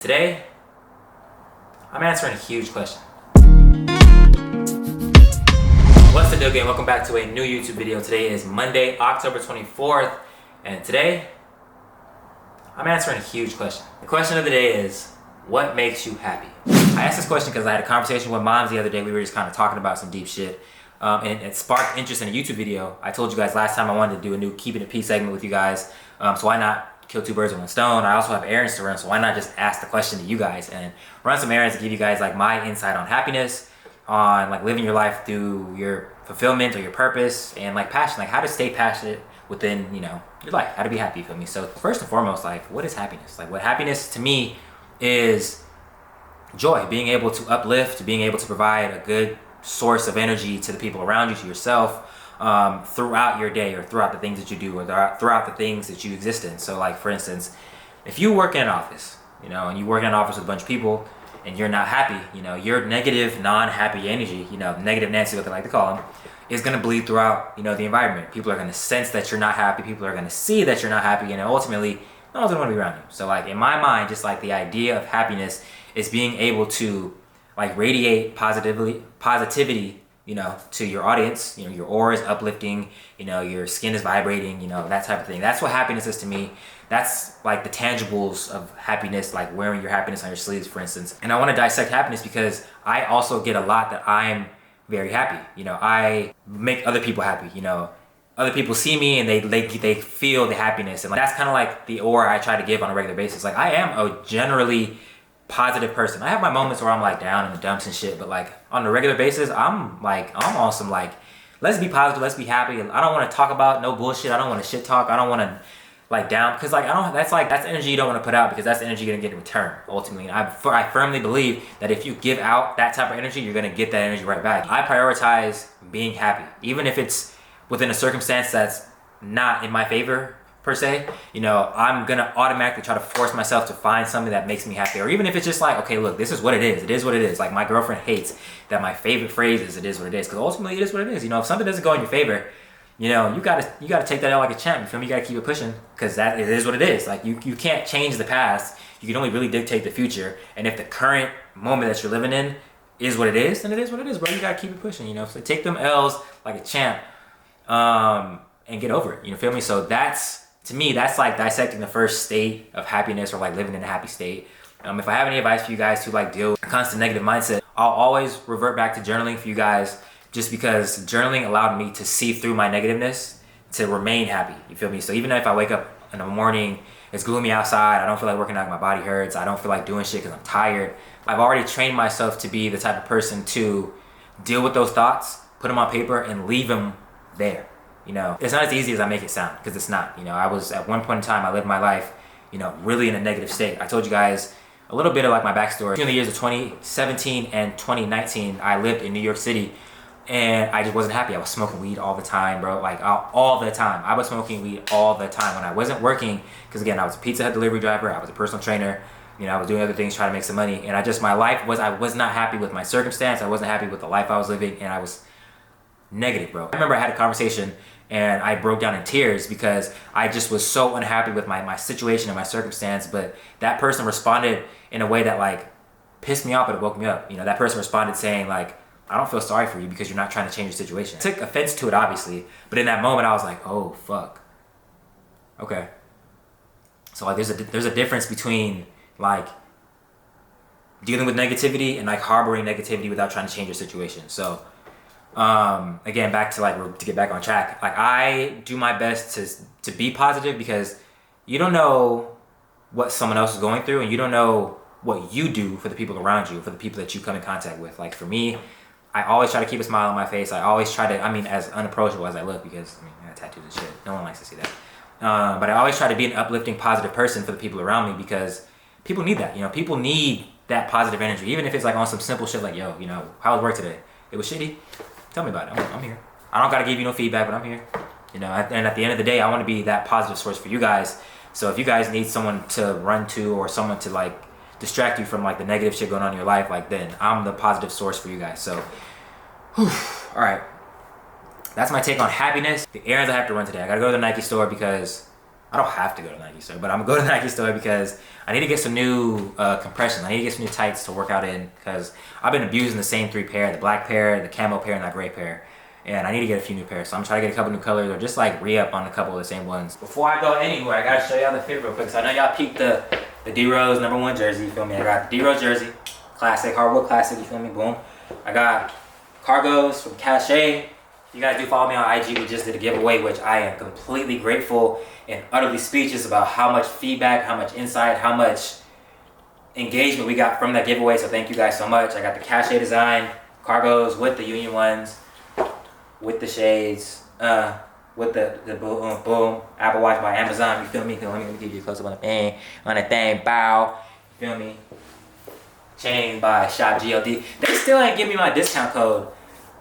Today, I'm answering a huge question. What's the deal, gang? Welcome back to a new YouTube video. Today is Monday, October 24th, and today, I'm answering a huge question. The question of the day is, what makes you happy? I asked this question because I had a conversation with moms the other day. We were just kind of talking about some deep shit, and it sparked interest in a YouTube video. I told you guys last time I wanted to do a new Keeping It Peace segment with you guys, so why not kill two birds with one stone? I also have errands to run, so why not just ask the question to you guys and run some errands to give you guys like my insight on happiness, on like living your life through your fulfillment or your purpose, and like passion, like how to stay passionate within, you know, your life, how to be happy, you feel me? So first and foremost, like what is happiness? Like what happiness to me is joy, being able to uplift, being able to provide a good source of energy to the people around you, to yourself, throughout your day or throughout the things that you do or throughout the things that you exist in. So like for instance, if you work in an office, you know, and you work in an office with a bunch of people and you're not happy, you know, your negative, non-happy energy, you know, negative Nancy, what they like to call them, is going to bleed throughout, you know, the environment. People are going to sense that you're not happy. People are going to see that you're not happy, and ultimately, no one's going to want to be around you. So like in my mind, just like the idea of happiness is being able to like radiate positivity, you know, to your audience. You know, your aura is uplifting, you know, your skin is vibrating, you know, that type of thing. That's what happiness is to me. That's like the tangibles of happiness, like wearing your happiness on your sleeves, for instance. And I want to dissect happiness because I also get a lot that I'm very happy. You know, I make other people happy. You know, other people see me and they feel the happiness, and like, that's kind of like the aura I try to give on a regular basis. Like I am a generally positive person. I have my moments where I'm like down in the dumps and shit, but like on a regular basis, I'm on some like, let's be positive, let's be happy. I don't want to talk about no bullshit. I don't want to shit talk. I don't want to like down, because like that's energy you don't want to put out, because that's the energy you're gonna get in return ultimately. And I firmly believe that if you give out that type of energy, you're gonna get that energy right back. I prioritize being happy, even if it's within a circumstance that's not in my favor per se. You know, I'm gonna automatically try to force myself to find something that makes me happy, or even if it's just like, okay, look, this is what it is. It is what it is. Like my girlfriend hates that my favorite phrase is "it is what it is," because ultimately it is what it is. You know, if something doesn't go in your favor, you know, you gotta take that out like a champ. You feel me? You gotta keep it pushing, because that it is what it is. Like you can't change the past. You can only really dictate the future. And if the current moment that you're living in is what it is, then it is what it is, bro. You gotta keep it pushing. You know, so take them L's like a champ, and get over it. You know, feel me? So that's, to me, that's like dissecting the first state of happiness, or like living in a happy state. If I have any advice for you guys to like deal with a constant negative mindset, I'll always revert back to journaling for you guys, just because journaling allowed me to see through my negativeness to remain happy. You feel me? So even if I wake up in the morning, it's gloomy outside, I don't feel like working out, my body hurts, I don't feel like doing shit because I'm tired, I've already trained myself to be the type of person to deal with those thoughts, put them on paper, and leave them there. You know, it's not as easy as I make it sound, because it's not. You know, I was at one point in time, I lived my life, you know, really in a negative state. I told you guys a little bit of like my backstory. In the years of 2017 and 2019, I lived in New York City, and I just wasn't happy. I was smoking weed all the time, bro. Like all the time. I was smoking weed all the time when I wasn't working, because again, I was a Pizza Hut delivery driver. I was a personal trainer. You know, I was doing other things, trying to make some money. And I was not happy with my circumstance. I wasn't happy with the life I was living, and I was negative, bro. I remember I had a conversation and I broke down in tears because I just was so unhappy with my situation and my circumstance. But that person responded in a way that like pissed me off, but it woke me up. You know, that person responded saying like, I don't feel sorry for you because you're not trying to change your situation. I took offense to it, obviously, but in that moment I was like, oh fuck, okay. So like there's a difference between like dealing with negativity and like harboring negativity without trying to change your situation. So again, back to like, to get back on track, like I do my best to be positive, because you don't know what someone else is going through, and you don't know what you do for the people around you, for the people that you come in contact with. Like for me, I always try to keep a smile on my face. I always try to, as unapproachable as I look, because I got tattoos and shit. No one likes to see that. But I always try to be an uplifting, positive person for the people around me, because people need that. You know, people need that positive energy, even if it's like on some simple shit like, yo, you know, how was work today? It was shitty. Tell me about it. I'm here. I don't gotta give you no feedback, but I'm here. You know, and at the end of the day, I want to be that positive source for you guys. So if you guys need someone to run to, or someone to like distract you from like the negative shit going on in your life, like then I'm the positive source for you guys. So, all right, that's my take on happiness. The errands I have to run today. I gotta go to the Nike store because I don't have to go to the Nike store, but I'm gonna go to the Nike store because I need to get some new compression. I need to get some new tights to work out in because I've been abusing the same 3 pair, the black pair, the camo pair, and that gray pair. And I need to get a few new pairs. So I'm trying to get a couple new colors or just like re-up on a couple of the same ones. Before I go anywhere, I gotta show y'all the fit real quick. So I know y'all peeped the D-Rose #1 jersey, you feel me? I got the D-Rose jersey, classic, hardwood classic, you feel me? Boom. I got cargos from Cachet. If you guys do follow me on IG, we just did a giveaway, which I am completely grateful and utterly speechless about how much feedback, how much insight, how much engagement we got from that giveaway. So thank you guys so much. I got the Cachet design, cargos with the Union ones, with the shades, with the boom, Apple Watch by Amazon, you feel me? Let me give you a close up on the thing, bow, you feel me? Chain by Shop GLD. They still ain't give me my discount code,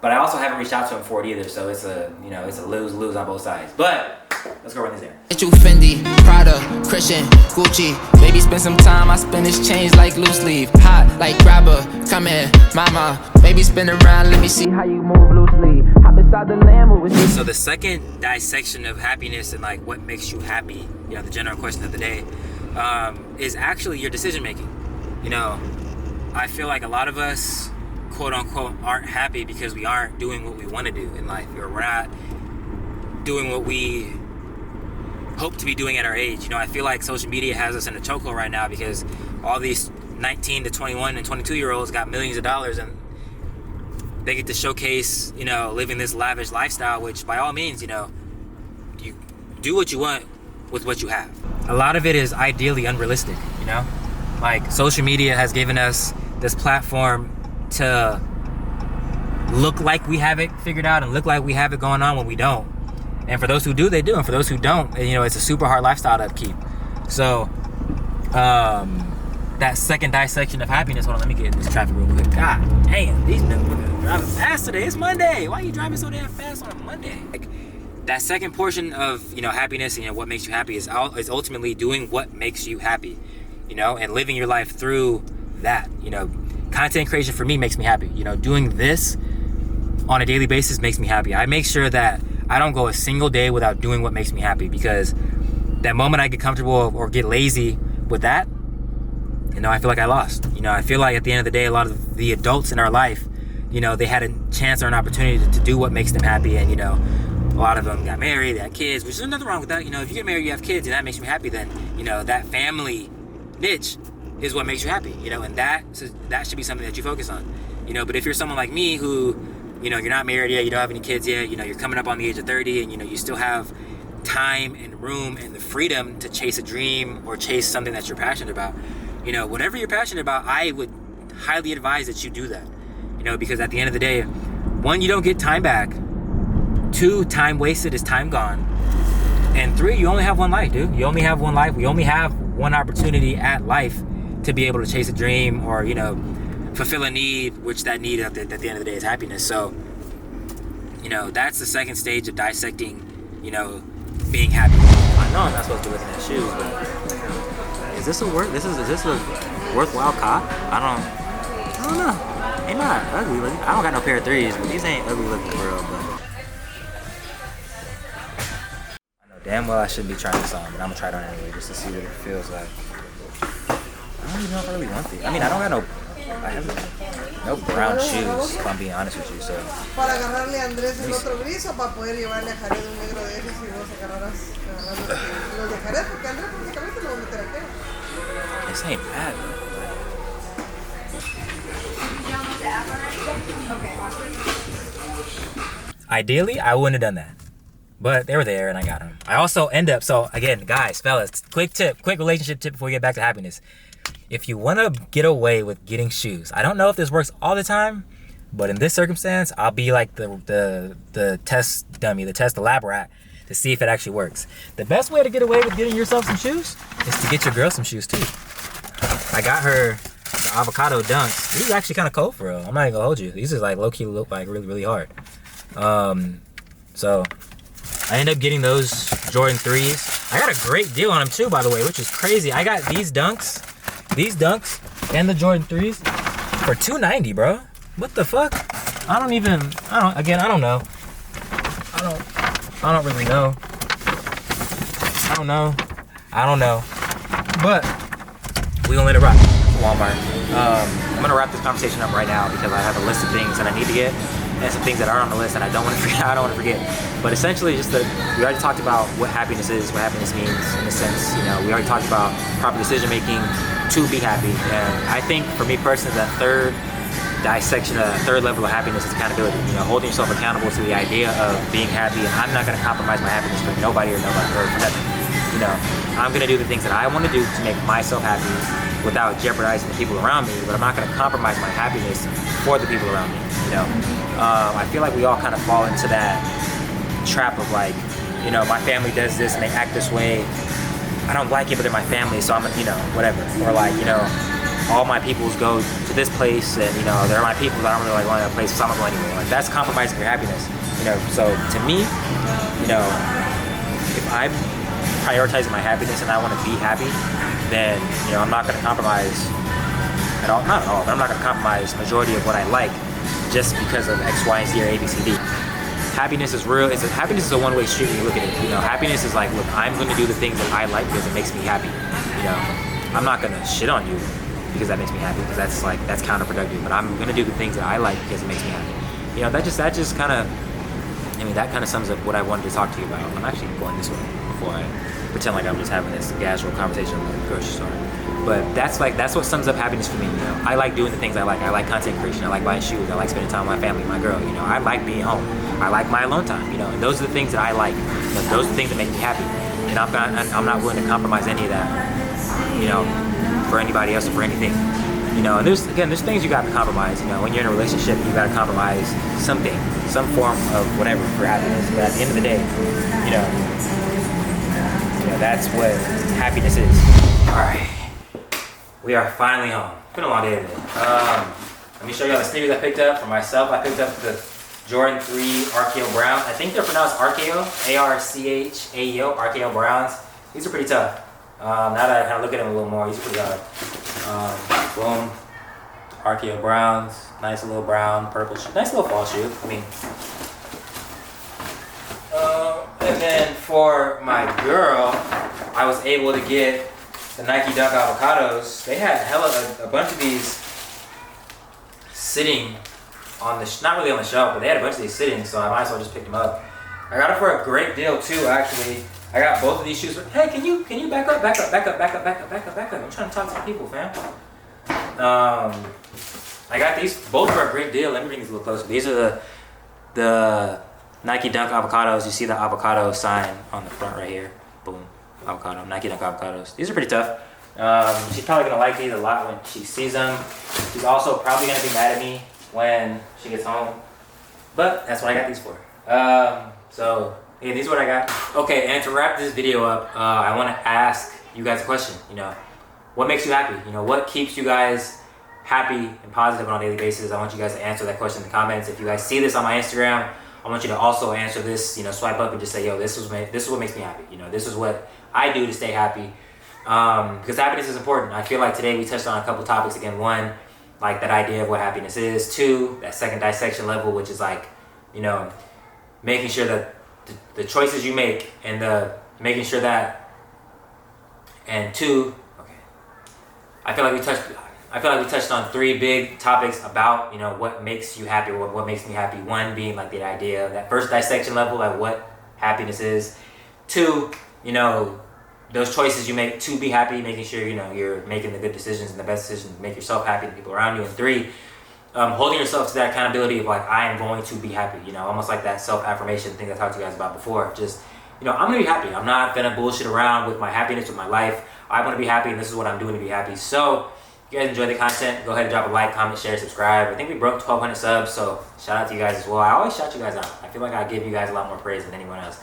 but I also haven't reached out to them for it either, so it's a, you know, it's a lose-lose on both sides. But let's go run this there. You Fendi, Prada, Christian, Gucci. Baby, spend some time, I spend this change like loose leaf. Hot like grabber, come here, mama. Baby, spin around, let me see how you move loosely. Hop inside the Lambo with me. So the second dissection of happiness and like what makes you happy, you know, the general question of the day, is actually your decision making. You know, I feel like a lot of us, quote unquote, aren't happy because we aren't doing what we want to do in life, or we're not doing what we hope to be doing at our age. You know, I feel like social media has us in a chokehold right now because all these 19 to 21 and 22 year olds got millions of dollars and they get to showcase, you know, living this lavish lifestyle, which by all means, you know, you do what you want with what you have. A lot of it is ideally unrealistic, you know? Like, social media has given us this platform to look like we have it figured out and look like we have it going on when we don't. And for those who do, they do. And for those who don't, you know, it's a super hard lifestyle to upkeep. So, that second dissection of happiness. Hold on, let me get in this traffic real quick. God damn, these niggas are driving fast today. It's Monday. Why are you driving so damn fast on a Monday? Like, that second portion of, you know, happiness and, you know, what makes you happy is ultimately doing what makes you happy, you know, and living your life through that. You know, content creation for me makes me happy. You know, doing this on a daily basis makes me happy. I make sure that I don't go a single day without doing what makes me happy, because that moment I get comfortable or get lazy with that, you know, I feel like I lost. You know, I feel like at the end of the day, a lot of the adults in our life, you know, they had a chance or an opportunity to do what makes them happy. And, you know, a lot of them got married, they had kids, which there's nothing wrong with that. You know, if you get married, you have kids, and that makes you happy, then, you know, that family niche is what makes you happy, you know, and that should be something that you focus on, you know. But if you're someone like me who, you know, you're not married yet, you don't have any kids yet, you know, you're coming up on the age of 30, and, you know, you still have time and room and the freedom to chase a dream or chase something that you're passionate about, you know, whatever you're passionate about, I would highly advise that you do that, you know, because at the end of the day, 1, you don't get time back, 2, time wasted is time gone, and 3, you only have one life, dude. You only have one life. We only have one opportunity at life to be able to chase a dream or, you know, fulfill a need, which that need at the end of the day is happiness. So, you know, that's the second stage of dissecting, you know, being happy. I know I'm not supposed to be looking at shoes, but is this a worthwhile cop? I don't know. They not ugly looking. I don't got no pair of 3s, but these ain't ugly looking for real. But I know damn well I shouldn't be trying this on, but I'm gonna try it on anyway just to see what it feels like. I don't even know if I really want these. I mean, I have no brown shoes, if I'm being honest with you, so. Para agarrarle a Andrés el otro gris o para poder llevarle a Jared un negro de esos y vos agarrarás los de Jared, porque Andrés prácticamente lo va a meter aquí. This ain't bad, though. Ideally, I wouldn't have done that. But they were there and I got them. I also end up, so again, guys, fellas, quick relationship tip before we get back to happiness. If you want to get away with getting shoes, I don't know if this works all the time, but in this circumstance, I'll be like the test dummy, the lab rat, to see if it actually works. The best way to get away with getting yourself some shoes is to get your girl some shoes too. I got her the avocado dunks. These are actually kind of cold for real. I'm not even gonna hold you. These are like low-key look like really, really hard. So I ended up getting those Jordan 3s. I got a great deal on them too, by the way, which is crazy. I got these dunks and the Jordan 3s for $290, bro. What the fuck? I don't know. I don't really know. I don't know. But we gonna let it rock. Walmart. I'm gonna wrap this conversation up right now because I have a list of things that I need to get and some things that are on the list that I don't want to forget. But essentially, we already talked about what happiness is, what happiness means in a sense. You know, we already talked about proper decision making to be happy. And I think for me personally, that third level of happiness is accountability. You know, holding yourself accountable to the idea of being happy. And I'm not gonna compromise my happiness for nobody or for nothing. You know, I'm gonna do the things that I want to do to make myself happy without jeopardizing the people around me, but I'm not gonna compromise my happiness for the people around me, you know? I feel like we all kind of fall into that trap of like, you know, my family does this and they act this way. I don't like it, but they're my family, so I'm, you know, whatever. Or like, you know, all my peoples go to this place and, you know, they're my people, I don't really like going to that place, so I'm not going anywhere. Like, that's compromising your happiness, you know? So to me, you know, if I'm prioritizing my happiness and I want to be happy, then, you know, I'm not going to compromise at all, not at all, but I'm not going to compromise the majority of what I like just because of X, Y, and Z or A, B, C, D. Happiness is real. Happiness is a one-way street when you look at it. You know, happiness is like, look, I'm going to do the things that I like because it makes me happy. You know, I'm not going to shit on you because that makes me happy, because that's counterproductive. But I'm going to do the things that I like because it makes me happy. You know, that just kind of, I mean, that kind of sums up what I wanted to talk to you about. I'm actually going this way before I pretend like I'm just having this casual conversation at the grocery store. But that's what sums up happiness for me. You know, I like doing the things I like. I like content creation. I like buying shoes. I like spending time with my family, my girl. You know, I like being home. I like my alone time. You know, and those are the things that I like. You know, those are the things that make me happy. And I'm not willing to compromise any of that. You know, for anybody else or for anything. You know, and there's things you got to compromise. You know, when you're in a relationship, you got to compromise something, some form of whatever for happiness. But at the end of the day, you know, that's what happiness is. All right, we are finally home. It's been a long day today. Let me show you all the sneakers I picked up for myself. I picked up the Jordan 3 RKO Brown. I think they're pronounced RKO, A-R-C-H-A-E-O, RKO Browns. These are pretty tough. Now that I kind of look at them a little more, these are pretty hard. Boom, RKO Browns, nice little brown, purple shoe. Nice little fall shoe. I mean, and then for my girl, I was able to get the Nike Dunk Avocados. They had a bunch of these sitting on the, not really on the shelf, but they had a bunch of these sitting, so I might as well just pick them up. I got it for a great deal too, actually. I got both of these shoes. Hey, can you back up? I'm trying to talk to some people, fam. I got these both for a great deal. Let me bring these a little closer. These are the Nike Dunk Avocados. You see the avocado sign on the front right here. Boom, avocado. Nike Dunk Avocados. These are pretty tough. She's probably gonna like these a lot when she sees them. She's also probably gonna be mad at me when she gets home. But that's what I got these for. So yeah, these are what I got. Okay, and to wrap this video up, I want to ask you guys a question. You know, what makes you happy? You know, what keeps you guys happy and positive on a daily basis? I want you guys to answer that question in the comments. If you guys see this on my Instagram, I want you to also answer this. You know, swipe up and just say, yo, this is what makes me happy. You know, this is what I do to stay happy. Because happiness is important. I feel like today we touched on a couple topics. Again, one, like that idea of what happiness is. Two, that second dissection level, which is like, you know, making sure that the choices you make and making sure that, and two, okay, I feel like we touched on three big topics about, you know, what makes you happy, what makes me happy. One being like the idea of that first dissection level, like what happiness is. Two, you know, those choices you make to be happy, making sure, you know, you're making the good decisions and the best decisions to make yourself happy and the people around you. And three, holding yourself to that accountability of like, I am going to be happy, you know, almost like that self-affirmation thing I talked to you guys about before. Just, you know, I'm gonna be happy. I'm not gonna bullshit around with my happiness, with my life. I wanna be happy, and this is what I'm doing to be happy. So, if you guys enjoy the content, go ahead and drop a like, comment, share, subscribe. I think we broke 1,200 subs, so shout out to you guys as well. I always shout you guys out. I feel like I give you guys a lot more praise than anyone else.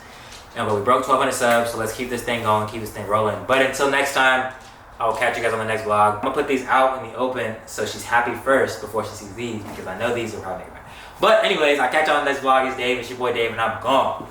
You know, but we broke 1,200 subs, so let's keep this thing going, keep this thing rolling. But until next time, I will catch you guys on the next vlog. I'm gonna put these out in the open so she's happy first before she sees these, because I know these will probably make her. But anyways, I'll catch you on the next vlog. It's Dave, it's your boy Dave, and I'm gone.